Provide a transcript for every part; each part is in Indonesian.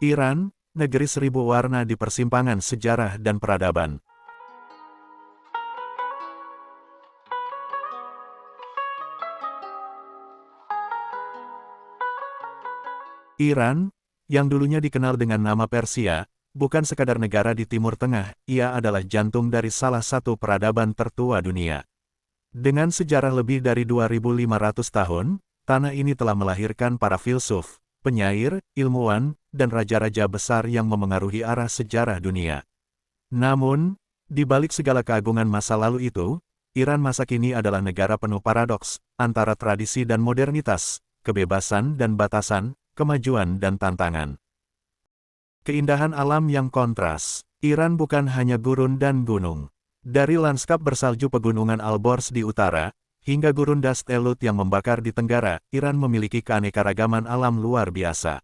Iran, negeri seribu warna di persimpangan sejarah dan peradaban. Iran, yang dulunya dikenal dengan nama Persia, bukan sekadar negara di Timur Tengah, ia adalah jantung dari salah satu peradaban tertua dunia. Dengan sejarah lebih dari 2.500 tahun, tanah ini telah melahirkan para filsuf, penyair, ilmuwan, dan raja-raja besar yang memengaruhi arah sejarah dunia. Namun, di balik segala keagungan masa lalu itu, Iran masa kini adalah negara penuh paradoks, antara tradisi dan modernitas, kebebasan dan batasan, kemajuan dan tantangan. Keindahan alam yang kontras. Iran bukan hanya gurun dan gunung. Dari lanskap bersalju pegunungan Alborz di utara, hingga gurun Dasht Elut yang membakar di tenggara, Iran memiliki keanekaragaman alam luar biasa.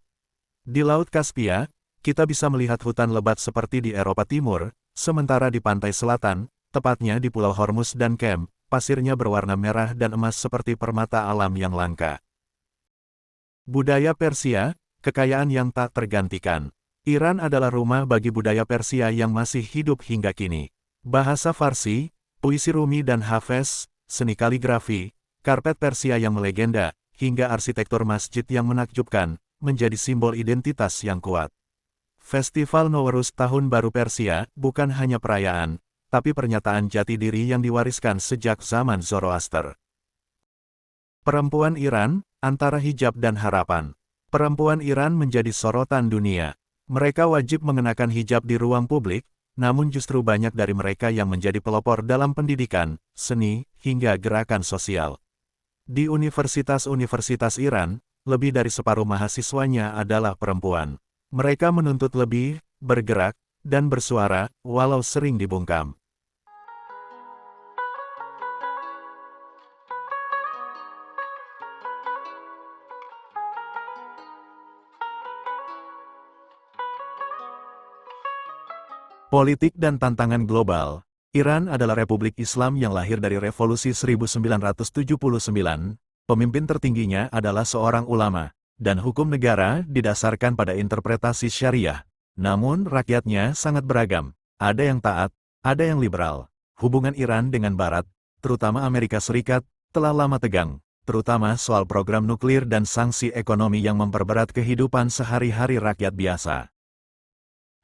Di Laut Kaspia, kita bisa melihat hutan lebat seperti di Eropa Timur, sementara di pantai selatan, tepatnya di Pulau Hormuz dan Kem, pasirnya berwarna merah dan emas seperti permata alam yang langka. Budaya Persia, kekayaan yang tak tergantikan. Iran adalah rumah bagi budaya Persia yang masih hidup hingga kini. Bahasa Farsi, puisi Rumi dan Hafez, seni kaligrafi, karpet Persia yang melegenda, hingga arsitektur masjid yang menakjubkan, menjadi simbol identitas yang kuat. Festival Nowruz Tahun Baru Persia bukan hanya perayaan, tapi pernyataan jati diri yang diwariskan sejak zaman Zoroaster. Perempuan Iran, antara hijab dan harapan. Perempuan Iran menjadi sorotan dunia. Mereka wajib mengenakan hijab di ruang publik, namun justru banyak dari mereka yang menjadi pelopor dalam pendidikan, seni, hingga gerakan sosial. Di universitas-universitas Iran, lebih dari separuh mahasiswanya adalah perempuan. Mereka menuntut lebih, bergerak, dan bersuara, walau sering dibungkam. Politik dan tantangan global. Iran adalah republik Islam yang lahir dari revolusi 1979, pemimpin tertingginya adalah seorang ulama, dan hukum negara didasarkan pada interpretasi syariah. Namun rakyatnya sangat beragam, ada yang taat, ada yang liberal. Hubungan Iran dengan Barat, terutama Amerika Serikat, telah lama tegang, terutama soal program nuklir dan sanksi ekonomi yang memperberat kehidupan sehari-hari rakyat biasa.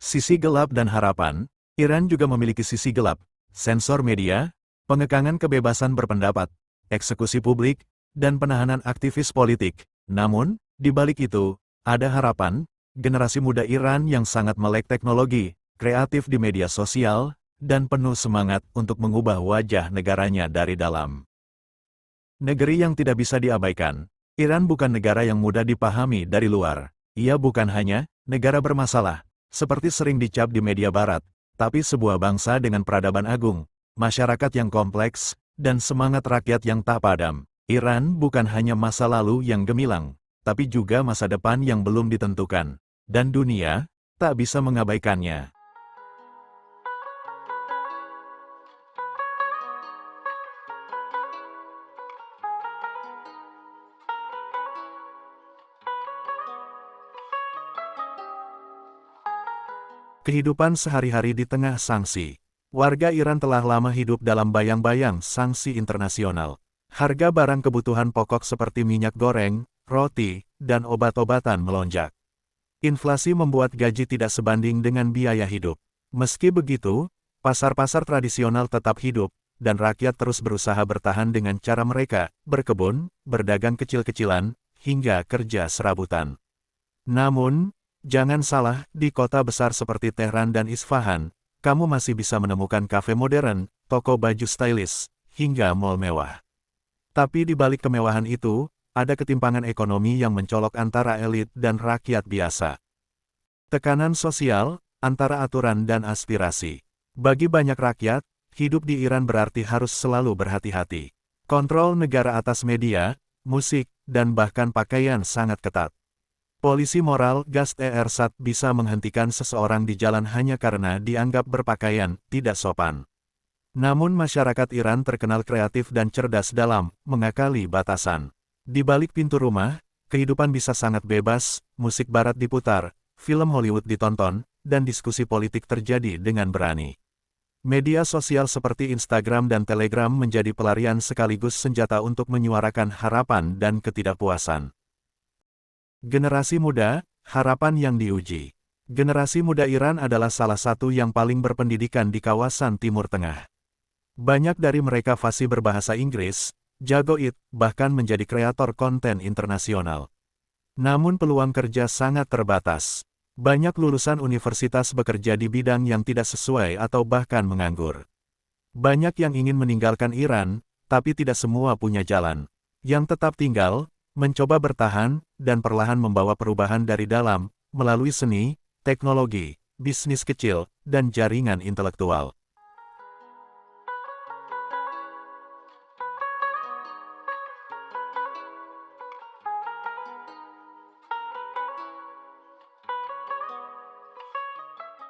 Sisi gelap dan harapan. Iran juga memiliki sisi gelap, sensor media, pengekangan kebebasan berpendapat, eksekusi publik, dan penahanan aktivis politik. Namun, di balik itu, ada harapan, generasi muda Iran yang sangat melek teknologi, kreatif di media sosial, dan penuh semangat untuk mengubah wajah negaranya dari dalam. Negeri yang tidak bisa diabaikan. Iran bukan negara yang mudah dipahami dari luar. Ia bukan hanya negara bermasalah, seperti sering dicap di media barat, tapi sebuah bangsa dengan peradaban agung, masyarakat yang kompleks, dan semangat rakyat yang tak padam. Iran bukan hanya masa lalu yang gemilang, tapi juga masa depan yang belum ditentukan. Dan dunia tak bisa mengabaikannya. Kehidupan sehari-hari di tengah sanksi. Warga Iran telah lama hidup dalam bayang-bayang sanksi internasional. Harga barang kebutuhan pokok seperti minyak goreng, roti, dan obat-obatan melonjak. Inflasi membuat gaji tidak sebanding dengan biaya hidup. Meski begitu, pasar-pasar tradisional tetap hidup, dan rakyat terus berusaha bertahan dengan cara mereka, berkebun, berdagang kecil-kecilan, hingga kerja serabutan. Namun, jangan salah, di kota besar seperti Tehran dan Isfahan, kamu masih bisa menemukan kafe modern, toko baju stylish, hingga mall mewah. Tapi di balik kemewahan itu, ada ketimpangan ekonomi yang mencolok antara elit dan rakyat biasa. Tekanan sosial, antara aturan dan aspirasi. Bagi banyak rakyat, hidup di Iran berarti harus selalu berhati-hati. Kontrol negara atas media, musik, dan bahkan pakaian sangat ketat. Polisi moral Gasht Ersat bisa menghentikan seseorang di jalan hanya karena dianggap berpakaian tidak sopan. Namun masyarakat Iran terkenal kreatif dan cerdas dalam mengakali batasan. Di balik pintu rumah, kehidupan bisa sangat bebas, musik barat diputar, film Hollywood ditonton, dan diskusi politik terjadi dengan berani. Media sosial seperti Instagram dan Telegram menjadi pelarian sekaligus senjata untuk menyuarakan harapan dan ketidakpuasan. Generasi muda, harapan yang diuji. Generasi muda Iran adalah salah satu yang paling berpendidikan di kawasan Timur Tengah. Banyak dari mereka fasih berbahasa Inggris, jago bahkan menjadi kreator konten internasional. Namun peluang kerja sangat terbatas. Banyak lulusan universitas bekerja di bidang yang tidak sesuai atau bahkan menganggur. Banyak yang ingin meninggalkan Iran, tapi tidak semua punya jalan. Yang tetap tinggal, mencoba bertahan, dan perlahan membawa perubahan dari dalam, melalui seni, teknologi, bisnis kecil, dan jaringan intelektual.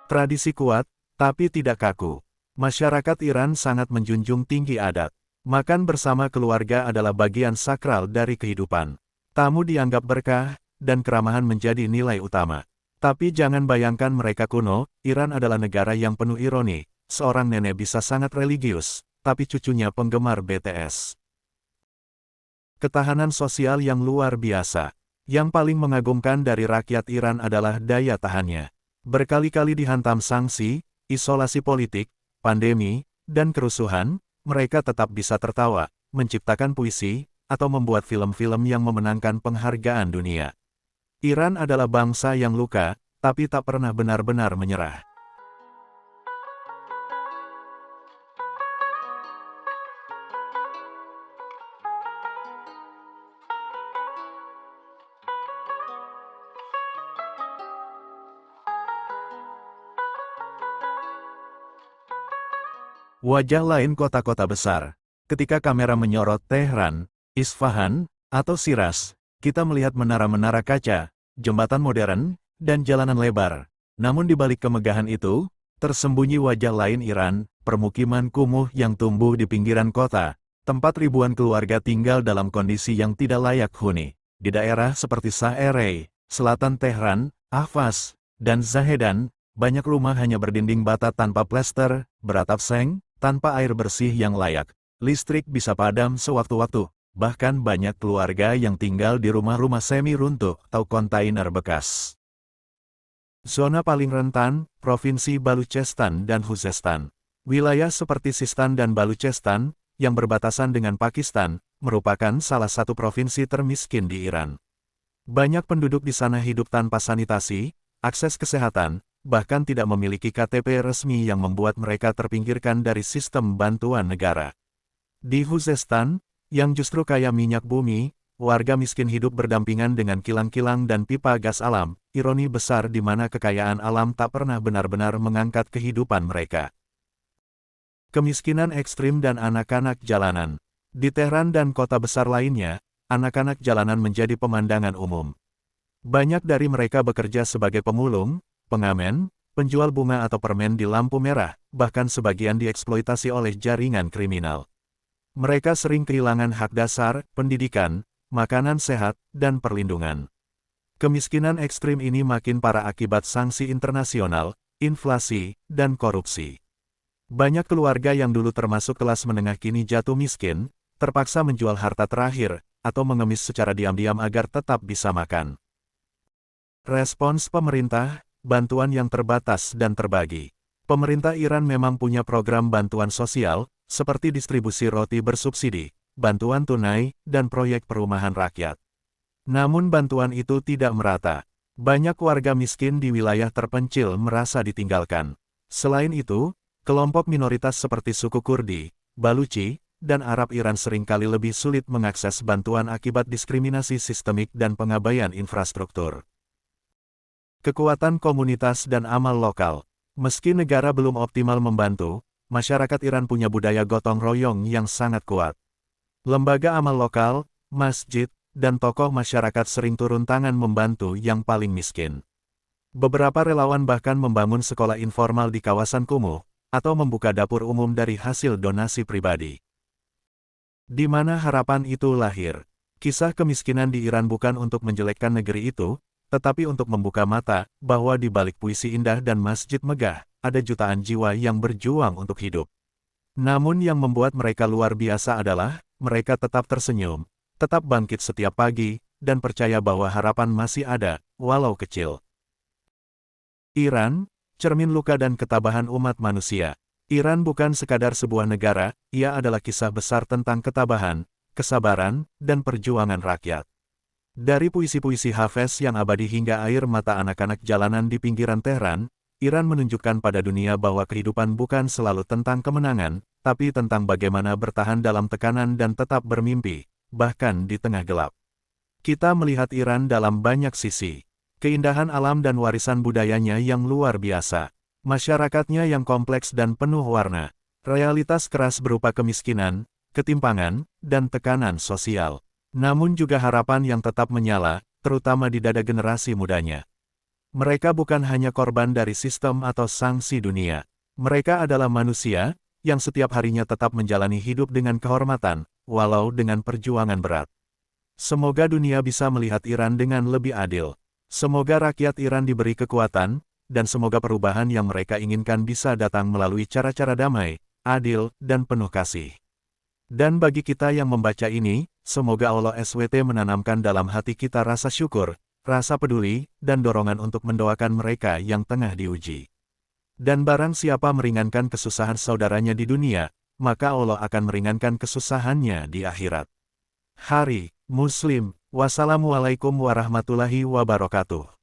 Tradisi kuat, tapi tidak kaku. Masyarakat Iran sangat menjunjung tinggi adat. Makan bersama keluarga adalah bagian sakral dari kehidupan. Tamu dianggap berkah, dan keramahan menjadi nilai utama. Tapi jangan bayangkan mereka kuno, Iran adalah negara yang penuh ironi. Seorang nenek bisa sangat religius, tapi cucunya penggemar BTS. Ketahanan sosial yang luar biasa. Yang paling mengagumkan dari rakyat Iran adalah daya tahannya. Berkali-kali dihantam sanksi, isolasi politik, pandemi, dan kerusuhan, mereka tetap bisa tertawa, menciptakan puisi, atau membuat film-film yang memenangkan penghargaan dunia. Iran adalah bangsa yang luka, tapi tak pernah benar-benar menyerah. Wajah lain kota-kota besar. Ketika kamera menyorot Tehran, Isfahan, atau Shiraz, kita melihat menara-menara kaca, jembatan modern, dan jalanan lebar. Namun di balik kemegahan itu, tersembunyi wajah lain Iran, permukiman kumuh yang tumbuh di pinggiran kota, tempat ribuan keluarga tinggal dalam kondisi yang tidak layak huni. Di daerah seperti Saerei, selatan Tehran, Ahvaz, dan Zahedan, banyak rumah hanya berdinding bata tanpa plester, beratap seng, tanpa air bersih yang layak. Listrik bisa padam sewaktu-waktu. Bahkan banyak keluarga yang tinggal di rumah-rumah semi-runtuh atau kontainer bekas. Zona paling rentan, Provinsi Baluchestan dan Khuzestan. Wilayah seperti Sistan dan Baluchestan, yang berbatasan dengan Pakistan, merupakan salah satu provinsi termiskin di Iran. Banyak penduduk di sana hidup tanpa sanitasi, akses kesehatan, bahkan tidak memiliki KTP resmi yang membuat mereka terpinggirkan dari sistem bantuan negara. Di Khuzestan, yang justru kaya minyak bumi, warga miskin hidup berdampingan dengan kilang-kilang dan pipa gas alam, ironi besar di mana kekayaan alam tak pernah benar-benar mengangkat kehidupan mereka. Kemiskinan ekstrim dan anak-anak jalanan. Di Tehran dan kota besar lainnya, anak-anak jalanan menjadi pemandangan umum. Banyak dari mereka bekerja sebagai pemulung, pengamen, penjual bunga atau permen di lampu merah, bahkan sebagian dieksploitasi oleh jaringan kriminal. Mereka sering kehilangan hak dasar, pendidikan, makanan sehat, dan perlindungan. Kemiskinan ekstrim ini makin parah akibat sanksi internasional, inflasi, dan korupsi. Banyak keluarga yang dulu termasuk kelas menengah kini jatuh miskin, terpaksa menjual harta terakhir, atau mengemis secara diam-diam agar tetap bisa makan. Respons pemerintah, bantuan yang terbatas dan terbagi. Pemerintah Iran memang punya program bantuan sosial, seperti distribusi roti bersubsidi, bantuan tunai, dan proyek perumahan rakyat. Namun bantuan itu tidak merata. Banyak warga miskin di wilayah terpencil merasa ditinggalkan. Selain itu, kelompok minoritas seperti suku Kurdi, Baluchi, dan Arab Iran seringkali lebih sulit mengakses bantuan akibat diskriminasi sistemik dan pengabaian infrastruktur. Kekuatan komunitas dan amal lokal. Meski negara belum optimal membantu, masyarakat Iran punya budaya gotong royong yang sangat kuat. Lembaga amal lokal, masjid, dan tokoh masyarakat sering turun tangan membantu yang paling miskin. Beberapa relawan bahkan membangun sekolah informal di kawasan kumuh, atau membuka dapur umum dari hasil donasi pribadi. Di mana harapan itu lahir? Kisah kemiskinan di Iran bukan untuk menjelekkan negeri itu, tetapi untuk membuka mata bahwa di balik puisi indah dan masjid megah, ada jutaan jiwa yang berjuang untuk hidup. Namun yang membuat mereka luar biasa adalah, mereka tetap tersenyum, tetap bangkit setiap pagi, dan percaya bahwa harapan masih ada, walau kecil. Iran, cermin luka dan ketabahan umat manusia. Iran bukan sekadar sebuah negara, ia adalah kisah besar tentang ketabahan, kesabaran, dan perjuangan rakyat. Dari puisi-puisi Hafez yang abadi hingga air mata anak-anak jalanan di pinggiran Tehran, Iran menunjukkan pada dunia bahwa kehidupan bukan selalu tentang kemenangan, tapi tentang bagaimana bertahan dalam tekanan dan tetap bermimpi, bahkan di tengah gelap. Kita melihat Iran dalam banyak sisi. Keindahan alam dan warisan budayanya yang luar biasa. Masyarakatnya yang kompleks dan penuh warna. Realitas keras berupa kemiskinan, ketimpangan, dan tekanan sosial. Namun juga harapan yang tetap menyala, terutama di dada generasi mudanya. Mereka bukan hanya korban dari sistem atau sanksi dunia. Mereka adalah manusia, yang setiap harinya tetap menjalani hidup dengan kehormatan, walau dengan perjuangan berat. Semoga dunia bisa melihat Iran dengan lebih adil. Semoga rakyat Iran diberi kekuatan, dan semoga perubahan yang mereka inginkan bisa datang melalui cara-cara damai, adil, dan penuh kasih. Dan bagi kita yang membaca ini, semoga Allah SWT menanamkan dalam hati kita rasa syukur, rasa peduli, dan dorongan untuk mendoakan mereka yang tengah diuji. Dan barang siapa meringankan kesusahan saudaranya di dunia, maka Allah akan meringankan kesusahannya di akhirat. Hari Muslim. Wassalamualaikum warahmatullahi wabarakatuh.